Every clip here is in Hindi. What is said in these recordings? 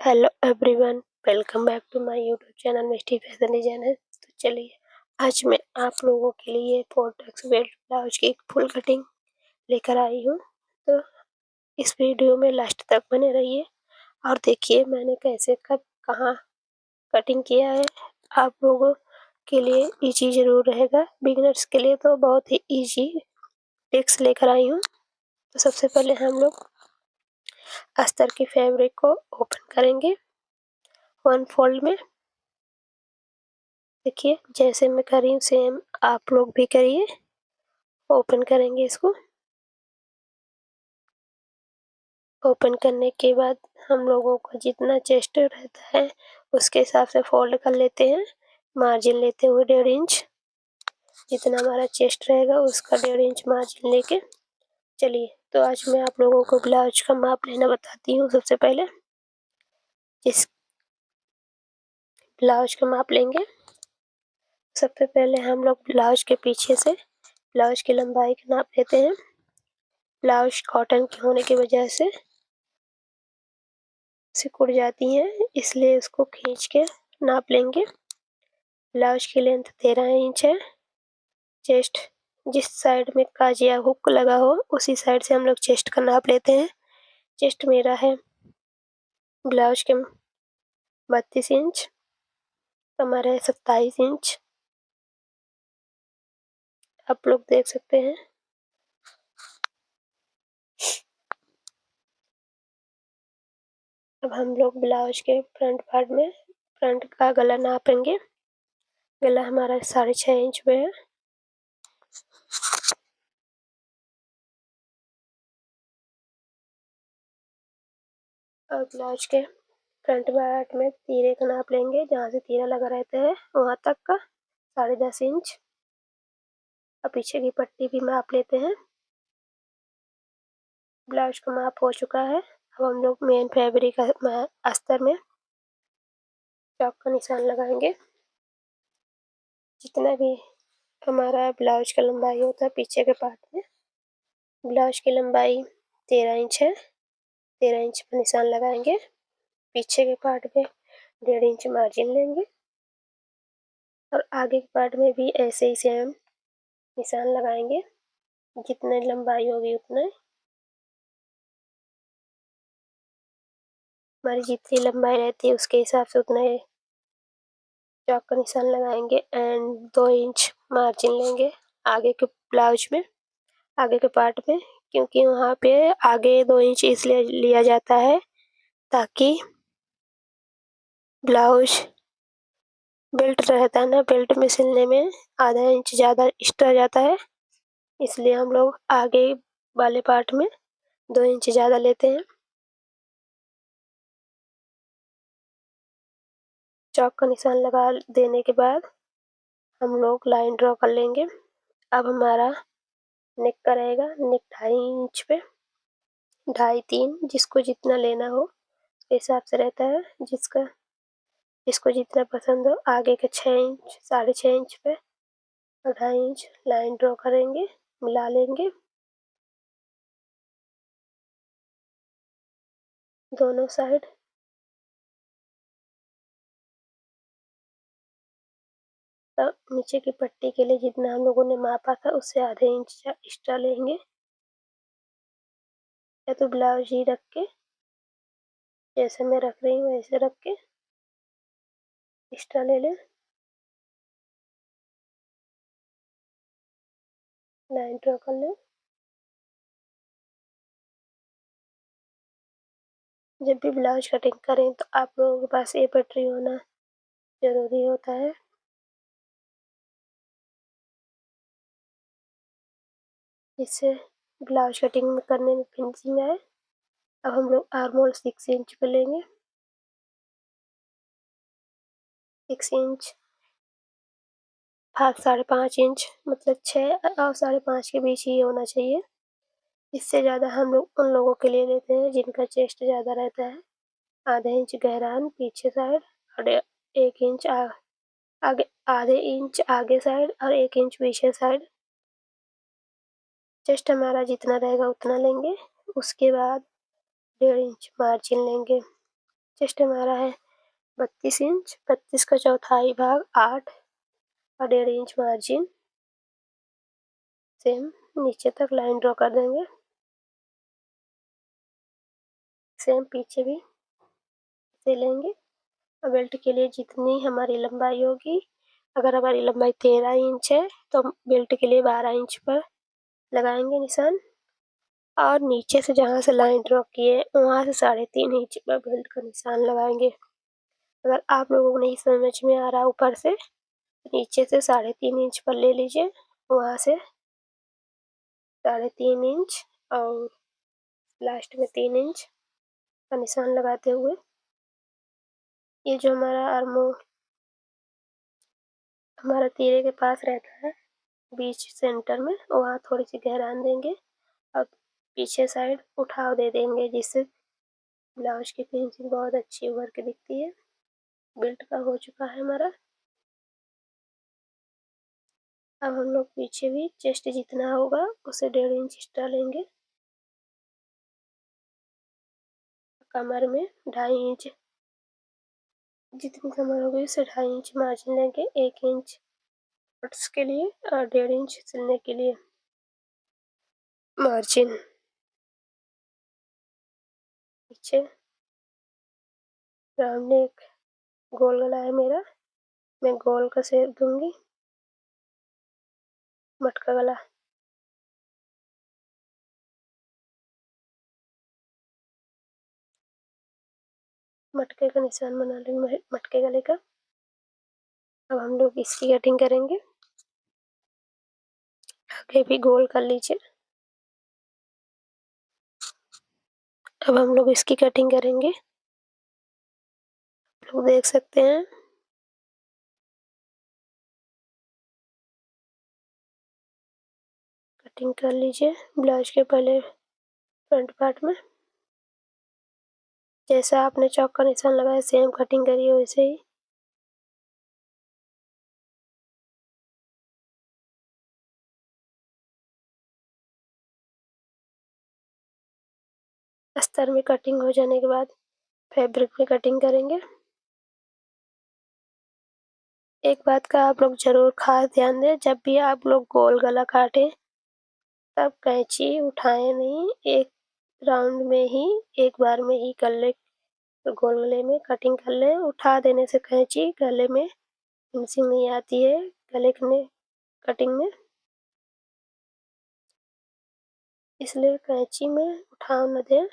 Hello everyone, welcome back to my YouTube channel Misty fashion designer. तो चलिए आज मैं आप लोगों के लिए 4x वेल ब्लाउज की एक फुल कटिंग लेकर आई हूँ। तो इस वीडियो में लास्ट तक बने रहिए और देखिए मैंने कैसे कब कहाँ कटिंग किया है। आप लोगों के लिए इजी जरूर रहेगा, बिगिनर्स के लिए तो बहुत ही इजी टिप्स लेकर आई हूँ। तो सबसे पहले हम लोग अस्तर की फैब्रिक को ओपन करेंगे वन फोल्ड में। देखिए जैसे मैं कर रही हूँ सेम आप लोग भी करिए। ओपन करेंगे इसको। ओपन करने के बाद हम लोगों को जितना चेस्ट रहता है उसके हिसाब से फोल्ड कर लेते हैं, मार्जिन लेते हुए 1.5 इंच। जितना हमारा चेस्ट रहेगा उसका 1.5 इंच मार्जिन लेके चलिए। तो आज मैं आप लोगों को ब्लाउज का माप लेना बताती हूँ। सबसे पहले इस ब्लाउज का माप लेंगे। सबसे पहले हम लोग ब्लाउज के पीछे से ब्लाउज की लंबाई का नाप लेते हैं। ब्लाउज कॉटन की होने की वजह से सिकुड़ जाती हैं, इसलिए उसको खींच के नाप लेंगे। ब्लाउज की लेंथ 13 इंच है। चेस्ट जिस साइड में काज या हुक लगा हो उसी साइड से हम लोग चेस्ट का नाप लेते हैं। चेस्ट मेरा है ब्लाउज के 32 इंच, कमर है 27 इंच। आप लोग देख सकते हैं। अब हम लोग ब्लाउज के फ्रंट पार्ट में फ्रंट का गला नापेंगे। गला हमारा 6.5 इंच पे है। और ब्लाउज के फ्रंट पार्ट में तीरे का नाप लेंगे, जहाँ से तीरा लगा रहता है वहां तक का 10.5 इंच। और पीछे की पट्टी भी माप लेते हैं। ब्लाउज का माप हो चुका है। अब हम लोग मेन फैब्रिक अस्तर में चौक का निशान लगाएंगे। जितना भी हमारा ब्लाउज का लंबाई होता है पीछे के पार्ट में, ब्लाउज की लंबाई 13 इंच है। 13 इंच पर निशान लगाएंगे। पीछे के पार्ट में 1.5 इंच मार्जिन लेंगे और आगे के पार्ट में भी ऐसे ही सेम निशान लगाएंगे। जितने लंबाई होगी उतना हमारी जितनी लंबाई रहती है उसके हिसाब से उतना ही चौक का निशान लगाएंगे एंड 2 इंच मार्जिन लेंगे आगे के ब्लाउज में, आगे के पार्ट में, क्योंकि वहाँ पे आगे 2 इंच इसलिए लिया जाता है ताकि ब्लाउज बेल्ट रहता है ना, बेल्ट में सिलने में आधा इंच ज़्यादा एक्स्ट्रा जाता है, इसलिए हम लोग आगे वाले पार्ट में 2 इंच ज़्यादा लेते हैं। चौक का निशान लगा देने के बाद हम लोग लाइन ड्रॉ कर लेंगे। अब हमारा नेक का रहेगा, नेक 2.5 इंच पे 2.5-3 जिसको जितना लेना हो उसके हिसाब से रहता है। जिसको जितना पसंद हो आगे के 6 इंच 6.5 इंच पे और 2.5 इंच लाइन ड्रॉ करेंगे, मिला लेंगे दोनों साइड। तब नीचे की पट्टी के लिए जितना हम लोगों ने मापा था उससे आधे इंच एक्स्ट्रा लेंगे, या तो ब्लाउज ही रख के जैसे मैं रख रही हूँ वैसे रख के एक्स्ट्रा ले लें। लाइन ड्रॉ कर लें। जब भी ब्लाउज कटिंग करें तो आप लोगों के पास ये पटरी होना जरूरी होता है, जिससे ब्लाउज कटिंग करने में फिनिशिंग आए। अब हम लोग आर्म होल 6 इंच पे लेंगे। 6 इंच 5.5 इंच मतलब 6 और 5.5 के बीच ही होना चाहिए। इससे ज़्यादा हम लोग उन लोगों के लिए लेते हैं जिनका चेस्ट ज़्यादा रहता है। आधे इंच गहरान पीछे साइड और 1 इंच आगे, आधे इंच आगे साइड और 1 इंच पीछे साइड। चेस्ट हमारा जितना रहेगा उतना लेंगे। उसके बाद 1.5 इंच मार्जिन लेंगे। चेस्ट हमारा है 32 इंच, 32 का चौथाई भाग 8 और 1.5 इंच मार्जिन। सेम नीचे तक लाइन ड्रॉ कर देंगे। सेम पीछे भी से लेंगे। और बेल्ट के लिए जितनी हमारी लंबाई होगी, अगर हमारी लंबाई 13 इंच है तो हम बेल्ट के लिए 12 इंच पर लगाएंगे निशान। और नीचे से जहाँ से लाइन ड्रॉ किए वहाँ से 3.5 इंच पर बेल्ट का निशान लगाएंगे। अगर आप लोगों को नहीं समझ में आ रहा ऊपर से, नीचे से 3.5 इंच पर ले लीजिए, वहाँ से 3.5 इंच और लास्ट में 3 इंच का निशान लगाते हुए ये जो हमारा आर्मोल हमारा तीरे के पास रहता है बीच सेंटर में, वहाँ थोड़ी सी गहरान देंगे और पीछे साइड उठाव दे देंगे, जिससे ब्लाउज की फिनिशिंग बहुत अच्छी उभर के दिखती है। बेल्ट का हो चुका है हमारा। अब हम लोग पीछे भी चेस्ट जितना होगा उसे 1.5 इंच एक्स्ट्रा लेंगे। कमर में 2.5 इंच, जितनी कमर होगी उसे 2.5 इंच मार्जिन लेंगे। 1 इंच कट्स के लिए और 1.5 इंच सिलने के लिए मार्जिन। पीछे राउंड नेक गोल गला है मेरा, मैं गोल का शेप दूंगी। मटका गला, मटके का निशान बना लेंगे मटके गले का। अब हम लोग इसकी कटिंग करेंगे। आगे भी गोल कर लीजिए। अब हम लोग इसकी कटिंग करेंगे। लोग देख सकते हैं कटिंग कर लीजिए ब्लाउज के पहले फ्रंट पार्ट में। जैसा आपने चौक का निशान लगाया सेम कटिंग करिए वैसे ही। अस्तर में कटिंग हो जाने के बाद फैब्रिक में कटिंग करेंगे। एक बात का आप लोग जरूर खास ध्यान दें, जब भी आप लोग गोल गला काटें तब कैंची उठाएं नहीं, एक राउंड में ही एक बार में ही कर ले, गोल गले में कटिंग कर ले। उठा देने से कैंची गले में फिनिशिंग नहीं आती है, गले में कटिंग में, इसलिए कैंची में उठाव न दें।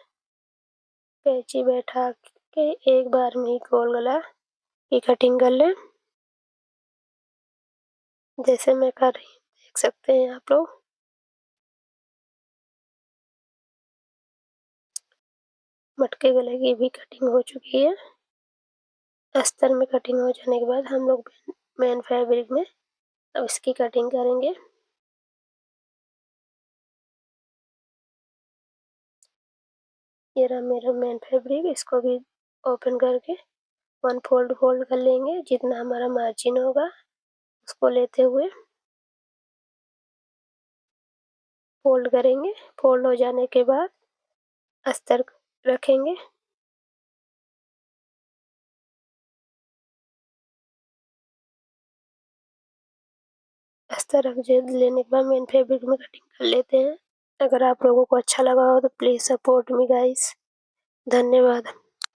कैंची बैठा के एक बार में ही गोल गला की कटिंग कर लें, जैसे मैं कर रही हूँ देख सकते हैं आप लोग। मटके गले की भी कटिंग हो चुकी है। अस्तर में कटिंग हो जाने के बाद हम लोग मेन फैब्रिक में अब इसकी कटिंग करेंगे। ये रहा मेरा मेन फैब्रिक, इसको भी ओपन करके 1 फोल्ड कर लेंगे। जितना हमारा मार्जिन होगा उसको लेते हुए फोल्ड करेंगे। फोल्ड हो जाने के बाद अस्तर रखेंगे। अस्तर रख लेने के बाद मेन फैब्रिक में कटिंग कर लेते हैं। अगर आप लोगों को अच्छा लगा हो तो प्लीज़ सपोर्ट मी गाइस। धन्यवाद।